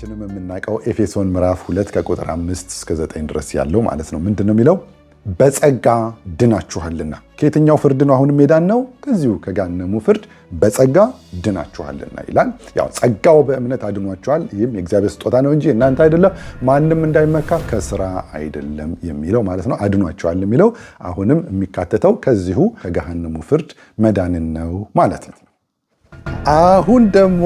ሁላችንም የምናውቀው ኤፌሶን ምዕራፍ 2 ከቁጥር 5 እስከ 9 ድረስ ያለው ማለት ነው። ምንድነው የሚለው? በጸጋ ድናችኋልና። ከየትኛው ፍርድ ነው አሁንም የዳን ነው? ከዚሁ ከገሃነሙ ፍርድ በጸጋ ድናችኋልና ይላል። ያው ጸጋው በእምነት አድኗችኋል፣ ይህም የእግዚአብሔር ስጦታ ነው እንጂ እናንተ አይደለም፣ ማንም እንዳይመካ ከስራ አይደለም የሚለው ማለት ነው። አድኗችኋል የሚለው አሁንም የሚካተተው ከዚሁ ከገሃነሙ ፍርድ መዳንን ነው ማለት ነው። አሁን ደግሞ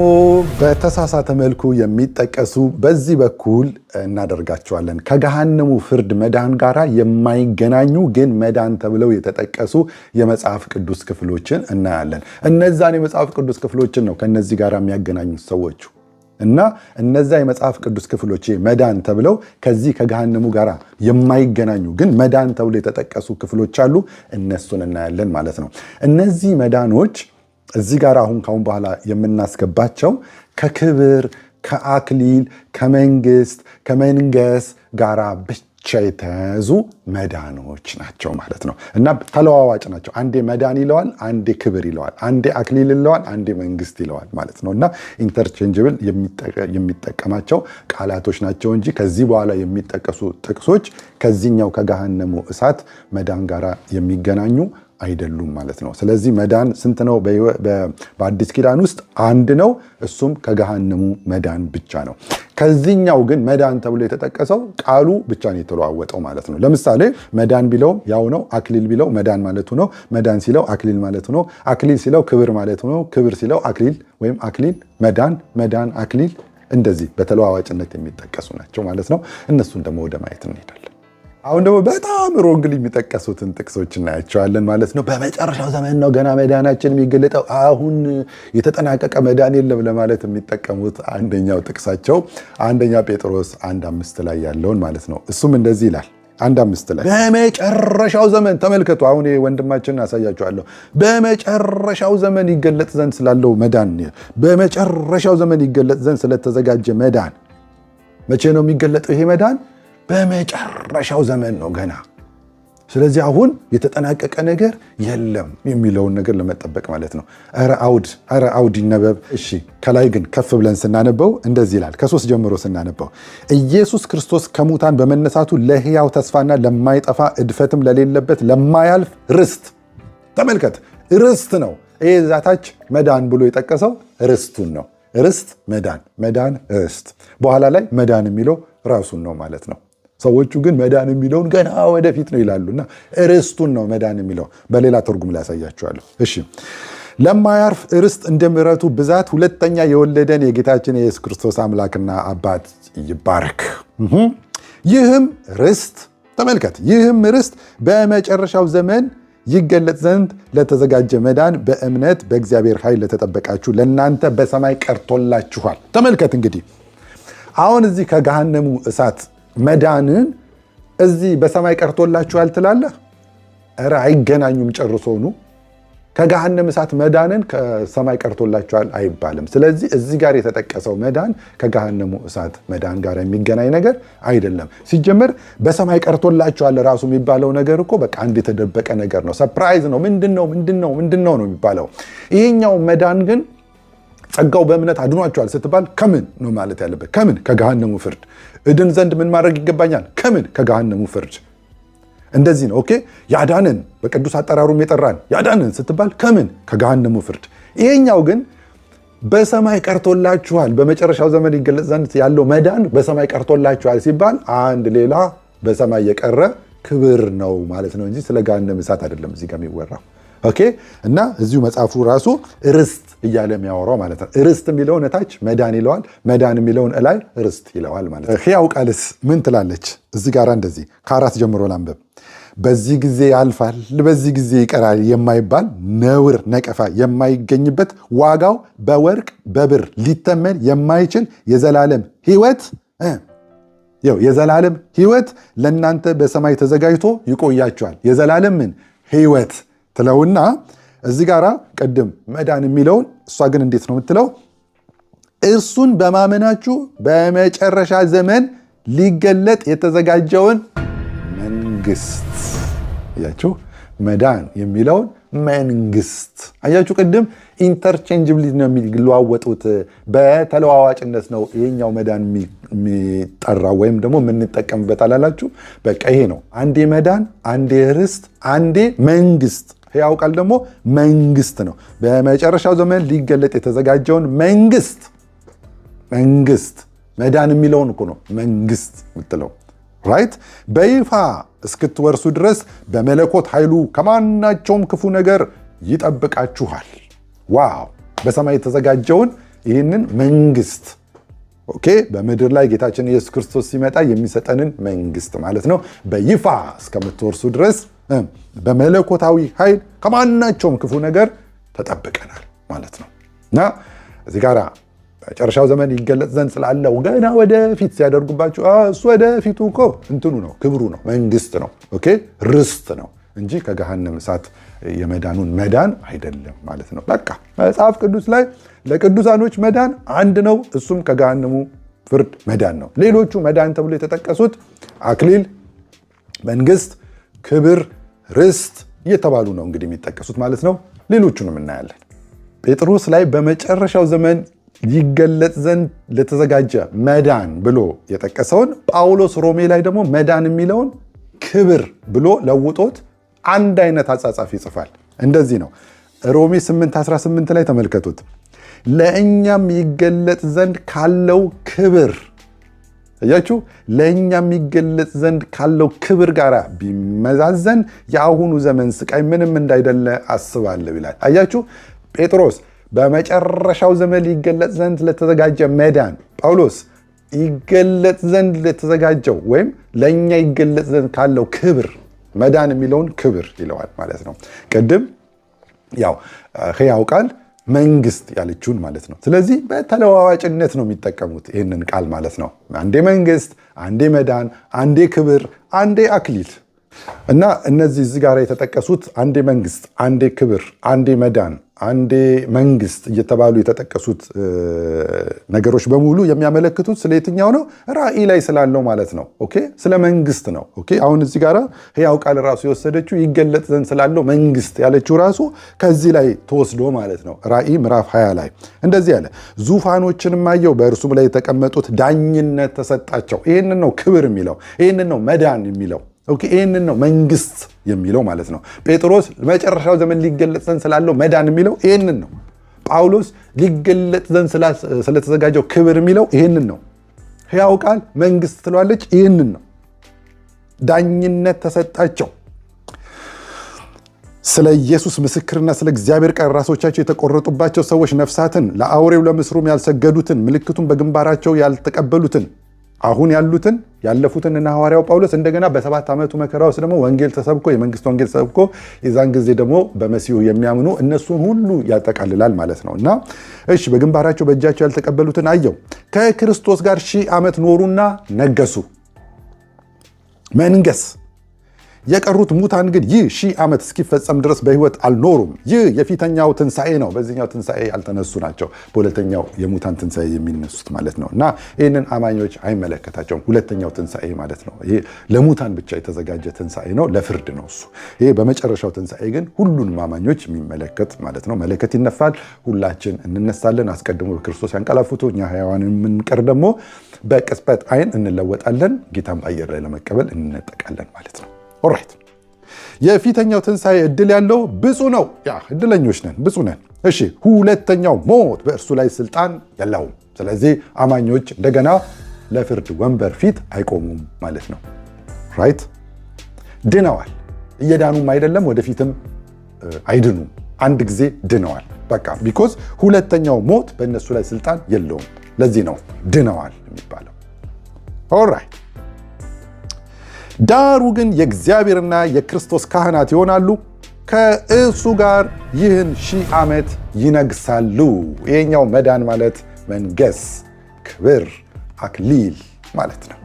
በተሳሳተ መልኩ የሚጠቀሱ በዚህ በኩል እናደርጋቸዋለን። ከገሃነሙ ፍርድ መዳን ጋራ የማይገናኙ ግን መዳን ተብለው የተጠቀሱ የመጽሐፍ ቅዱስ ክፍሎችን እናያለን። እነዛን የመጽሐፍ ቅዱስ ክፍሎችን ነው ከነዚህ ጋር የሚያገናኙት ሰዎቹ እና እነዛ የመጽሐፍ ቅዱስ ክፍሎች መዳን ተብለው ከዚህ ከገሃነሙ ጋራ የማይገናኙ ግን መዳን ተብለው የተጠቀሱ ክፍሎች አሉ። እነሱን እናያለን ማለት ነው። እነዚህ መዳኖች እዚህ ጋር አሁን ካሁን በኋላ የምናስገባቸው ከክብር፣ ከአክሊል፣ ከመንግስት፣ ከመንገስ ጋራ ብቻ የተያዙ መዳኖች ናቸው ማለት ነው እና ተለዋዋጭ ናቸው። አንዴ መዳን ይለዋል፣ አንዴ ክብር ይለዋል፣ አንዴ አክሊል ይለዋል፣ አንዴ መንግስት ይለዋል ማለት ነው እና ኢንተርቼንጅብል የሚጠቀማቸው ቃላቶች ናቸው እንጂ ከዚህ በኋላ የሚጠቀሱ ጥቅሶች ከዚህኛው ከገሃነሙ እሳት መዳን ጋራ የሚገናኙ አይደሉም ማለት ነው። ስለዚህ መዳን ስንት ነው? በአዲስ ኪዳን ውስጥ አንድ ነው። እሱም ከገሃነሙ መዳን ብቻ ነው። ከዚህኛው ግን መዳን ተብሎ የተጠቀሰው ቃሉ ብቻ ነው የተለዋወጠው ማለት ነው። ለምሳሌ መዳን ቢለው ያው ነው፣ አክሊል ቢለው መዳን ማለቱ ነው፣ መዳን ሲለው አክሊል ማለቱ ነው፣ አክሊል ሲለው ክብር ማለቱ ነው፣ ክብር ሲለው አክሊል ወይም አክሊል፣ መዳን፣ አክሊል እንደዚህ በተለዋዋጭነት የሚጠቀሱ ናቸው ማለት ነው። እነሱን ደግሞ ወደ ማየት እንሄዳለን። አሁን ደግሞ በጣም ሮንግሊ የሚጠቀሱትን ጥቅሶች እናያቸዋለን ማለት ነው። በመጨረሻው ዘመን ነው ገና መዳናችን የሚገለጠው፣ አሁን የተጠናቀቀ መዳን የለም ለማለት የሚጠቀሙት አንደኛው ጥቅሳቸው አንደኛ ጴጥሮስ 1:5 ላይ ያለውን ማለት ነው። እሱም እንደዚህ ይላል 1:5 ላይ በመጨረሻው ዘመን ተመልከቱ። አሁን ወንድማችንን አሳያቸዋለሁ። በመጨረሻው ዘመን ይገለጥ ዘንድ ስላለው መዳን፣ በመጨረሻው ዘመን ይገለጥ ዘንድ ስለተዘጋጀ መዳን። መቼ ነው የሚገለጠው ይሄ መዳን? በመጨረሻው ዘመን ነው ገና። ስለዚህ አሁን የተጠናቀቀ ነገር የለም የሚለውን ነገር ለመጠበቅ ማለት ነው። ኧረ አውድ ይነበብ። እሺ ከላይ ግን ከፍ ብለን ስናነበው እንደዚህ ይላል። ከ3 ጀምሮ ስናነበው ኢየሱስ ክርስቶስ ከሙታን በመነሳቱ ለሕያው ተስፋና ለማይጠፋ እድፈትም ለሌለበት ለማያልፍ ርስት። ተመልከት፣ ርስት ነው ይሄ። ዛታች መዳን ብሎ የጠቀሰው ርስቱን ነው። ርስት መዳን ርስት። በኋላ ላይ መዳን የሚለው ራሱን ነው ማለት ነው። ሰዎቹ ግን መዳን የሚለውን ገና ወደፊት ነው ይላሉና ርስቱን ነው መዳን የሚለው። በሌላ ትርጉም ላይ ያሳያቸዋለሁ። እሺ ለማያርፍ ርስት እንደ ምሕረቱ ብዛት ሁለተኛ የወለደን የጌታችን የኢየሱስ ክርስቶስ አምላክና አባት ይባረክ። ይህም ርስት ተመልከት፣ ይህም ርስት በመጨረሻው ዘመን ይገለጥ ዘንድ ለተዘጋጀ መዳን በእምነት በእግዚአብሔር ኃይል ለተጠበቃችሁ ለእናንተ በሰማይ ቀርቶላችኋል። ተመልከት እንግዲህ አሁን እዚህ ከገሃነሙ እሳት መዳንን እዚህ በሰማይ ቀርቶላችኋል ትላለህ? ኧረ አይገናኙም ጨርሶኑ። ከገሃነም እሳት መዳንን ከሰማይ ቀርቶላችኋል አይባልም። ስለዚህ እዚህ ጋር የተጠቀሰው መዳን ከገሃነሙ እሳት መዳን ጋር የሚገናኝ ነገር አይደለም። ሲጀመር በሰማይ ቀርቶላችኋል ራሱ የሚባለው ነገር እኮ በቃ አንድ የተደበቀ ነገር ነው። ሰርፕራይዝ ነው። ምንድነው ነው የሚባለው። ይሄኛው መዳን ግን ጸጋው በእምነት አድኗቸዋል ስትባል ከምን ነው ማለት ያለበት? ከምን? ከገሃነሙ ፍርድ። እድን ዘንድ ምን ማድረግ ይገባኛል? ከምን? ከገሃነሙ ፍርድ። እንደዚህ ነው። ኦኬ ያዳንን፣ በቅዱስ አጠራሩም የጠራን ያዳንን ስትባል ከምን? ከገሃነሙ ፍርድ። ይሄኛው ግን በሰማይ ቀርቶላችኋል፣ በመጨረሻው ዘመን ይገለጽ ዘንድ ያለው መዳን በሰማይ ቀርቶላችኋል ሲባል አንድ ሌላ በሰማይ የቀረ ክብር ነው ማለት ነው እንጂ ስለ ገሃነም እሳት አይደለም እዚህ ጋር የሚወራው። ኦኬ እና እዚሁ መጽሐፉ ራሱ ርስት እያለ የሚያወራው ማለት ነው። ርስት የሚለውን እታች መዳን ይለዋል፣ መዳን የሚለውን እላይ ርስት ይለዋል ማለት ነው። ሕያው ቃልስ ምን ትላለች? እዚህ ጋር እንደዚህ ከ4 ጀምሮ ላንበብ። በዚህ ጊዜ ያልፋል፣ በዚህ ጊዜ ይቀራል የማይባል ነውር ነቀፋ የማይገኝበት ዋጋው በወርቅ በብር ሊተመን የማይችል የዘላለም ሕይወት የዘላለም ሕይወት ለእናንተ በሰማይ ተዘጋጅቶ ይቆያቸዋል። የዘላለም ምን ሕይወት ትለውና እዚህ ጋር ቅድም መዳን የሚለውን እሷ ግን እንዴት ነው የምትለው? እርሱን በማመናችሁ በመጨረሻ ዘመን ሊገለጥ የተዘጋጀውን መንግስት። ያችሁ መዳን የሚለውን መንግስት። አያችሁ ቅድም ኢንተርቼንጅብሊ ነው የሚለዋወጡት፣ በተለዋዋጭነት ነው ይሄኛው መዳን የሚጠራው ወይም ደግሞ የምንጠቀምበት አላላችሁ? በቃ ይሄ ነው። አንዴ መዳን፣ አንዴ ርስት፣ አንዴ መንግስት። ሕያው ቃል ደግሞ መንግስት ነው። በመጨረሻው ዘመን ሊገለጥ የተዘጋጀውን መንግስት መዳን የሚለውን እኮ ነው መንግስት የምትለው ራይት። በይፋ እስክትወርሱ ድረስ በመለኮት ኃይሉ ከማናቸውም ክፉ ነገር ይጠብቃችኋል። ዋው! በሰማይ የተዘጋጀውን ይህንን መንግስት ኦኬ፣ በምድር ላይ ጌታችን ኢየሱስ ክርስቶስ ሲመጣ የሚሰጠንን መንግስት ማለት ነው። በይፋ እስከምትወርሱ ድረስ በመለኮታዊ ኃይል ከማናቸውም ክፉ ነገር ተጠብቀናል ማለት ነው። እና እዚህ ጋር መጨረሻው ዘመን ይገለጥ ዘንድ ስላለው ገና ወደፊት ሲያደርጉባችሁ እሱ ወደፊቱ እኮ እንትኑ ነው፣ ክብሩ ነው፣ መንግስት ነው፣ ኦኬ፣ ርስት ነው እንጂ ከገሃነም እሳት የመዳኑን መዳን አይደለም ማለት ነው። በቃ መጽሐፍ ቅዱስ ላይ ለቅዱሳኖች መዳን አንድ ነው፣ እሱም ከገሃነሙ ፍርድ መዳን ነው። ሌሎቹ መዳን ተብሎ የተጠቀሱት አክሊል፣ መንግስት፣ ክብር፣ ርስት እየተባሉ ነው እንግዲህ የሚጠቀሱት ማለት ነው። ሌሎቹንም እናያለን። ጴጥሮስ ላይ በመጨረሻው ዘመን ይገለጥ ዘንድ ለተዘጋጀ መዳን ብሎ የጠቀሰውን ጳውሎስ ሮሜ ላይ ደግሞ መዳን የሚለውን ክብር ብሎ ለውጦት አንድ አይነት አጻጻፍ ይጽፋል። እንደዚህ ነው። ሮሜ 8:18 ላይ ተመልከቱት። ለእኛም ይገለጥ ዘንድ ካለው ክብር፣ አያችሁ፣ ለእኛም ይገለጥ ዘንድ ካለው ክብር ጋር ቢመዛዘን የአሁኑ ዘመን ስቃይ ምንም እንዳይደለ አስባለሁ ይላል። አያችሁ፣ ጴጥሮስ በመጨረሻው ዘመን ይገለጥ ዘንድ ለተዘጋጀ መዳን፣ ጳውሎስ ይገለጥ ዘንድ ለተዘጋጀው ወይም ለእኛ ይገለጥ ዘንድ ካለው ክብር፣ መዳን የሚለውን ክብር ይለዋል ማለት ነው። ቅድም ያው ሕያው ቃል መንግስት ያለችውን ማለት ነው። ስለዚህ በተለዋዋጭነት ነው የሚጠቀሙት ይህንን ቃል ማለት ነው። አንዴ መንግስት፣ አንዴ መዳን፣ አንዴ ክብር፣ አንዴ አክሊል እና እነዚህ እዚህ ጋር የተጠቀሱት አንዴ መንግስት፣ አንዴ ክብር፣ አንዴ መዳን፣ አንዴ መንግስት እየተባሉ የተጠቀሱት ነገሮች በሙሉ የሚያመለክቱት ስለ የትኛው ነው? ራእይ ላይ ስላለው ማለት ነው። ኦኬ፣ ስለ መንግስት ነው። ኦኬ፣ አሁን እዚህ ጋር ሕያው ቃል ራሱ የወሰደችው ይገለጥ ዘንድ ስላለው መንግስት ያለችው ራሱ ከዚህ ላይ ተወስዶ ማለት ነው። ራእይ ምዕራፍ 20 ላይ እንደዚህ ያለ ዙፋኖችንም አየሁ፣ በእርሱም ላይ የተቀመጡት ዳኝነት ተሰጣቸው። ይህንን ነው ክብር የሚለው፣ ይህንን ነው መዳን የሚለው፣ ኦኬ፣ ይህንን ነው መንግስት የሚለው ማለት ነው። ጴጥሮስ መጨረሻው ዘመን ሊገለጥ ዘንድ ስላለው መዳን የሚለው ይህንን ነው። ጳውሎስ ሊገለጥ ዘንድ ስለተዘጋጀው ክብር የሚለው ይህንን ነው። ሕያው ቃል መንግስት ትለዋለች፣ ይህንን ነው። ዳኝነት ተሰጣቸው። ስለ ኢየሱስ ምስክርና ስለ እግዚአብሔር ቃል ራሶቻቸው የተቆረጡባቸው ሰዎች ነፍሳትን፣ ለአውሬው ለምስሉም ያልሰገዱትን፣ ምልክቱን በግንባራቸው ያልተቀበሉትን፣ አሁን ያሉትን ያለፉትን እና ሐዋርያው ጳውሎስ እንደገና በ7 ዓመቱ መከራ ውስጥ ደግሞ ወንጌል ተሰብኮ የመንግስት ወንጌል ተሰብኮ የዛን ጊዜ ደግሞ በመሲሁ የሚያምኑ እነሱን ሁሉ ያጠቃልላል ማለት ነው። እና እሺ፣ በግንባራቸው በእጃቸው ያልተቀበሉትን አየው። ከክርስቶስ ጋር 1000 ዓመት ኖሩና ነገሱ። መንገስ። የቀሩት ሙታን ግን ይህ 1000 ዓመት እስኪፈጸም ድረስ በሕይወት አልኖሩም። ይህ የፊተኛው ትንሣኤ ነው። በዚህኛው ትንሣኤ ያልተነሱ ናቸው፣ በሁለተኛው የሙታን ትንሣኤ የሚነሱት ማለት ነው። እና ይህንን አማኞች አይመለከታቸውም። ሁለተኛው ትንሣኤ ማለት ነው። ይሄ ለሙታን ብቻ የተዘጋጀ ትንሣኤ ነው፣ ለፍርድ ነው እሱ። ይሄ በመጨረሻው ትንሣኤ ግን ሁሉንም አማኞች የሚመለከት ማለት ነው። መለከት ይነፋል፣ ሁላችን እንነሳለን። አስቀድሞ በክርስቶስ ያንቀላፉቱ እኛ ሕያዋን የምንቀር ደግሞ በቅጽበት ዓይን እንለወጣለን። ጌታን በአየር ላይ ለመቀበል እንነጠቃለን ማለት ነው። ኦራይት፣ የፊተኛው ትንሣኤ እድል ያለው ብፁዕ ነው። ያ እድለኞች ነን፣ ብፁዕ ነን። እሺ፣ ሁለተኛው ሞት በእርሱ ላይ ስልጣን የለውም። ስለዚህ አማኞች እንደገና ለፍርድ ወንበር ፊት አይቆሙም ማለት ነው። ራይት፣ ድነዋል። እየዳኑም አይደለም፣ ወደፊትም አይድኑም። አንድ ጊዜ ድነዋል በቃ። ቢኮዝ ሁለተኛው ሞት በእነሱ ላይ ስልጣን የለውም። ለዚህ ነው ድነዋል የሚባለው። ኦራይት፣ ዳሩ ግን የእግዚአብሔርና የክርስቶስ ካህናት ይሆናሉ፣ ከእሱ ጋር ይህን 1000 ዓመት ይነግሳሉ። ይሄኛው መዳን ማለት መንገስ፣ ክብር፣ አክሊል ማለት ነው።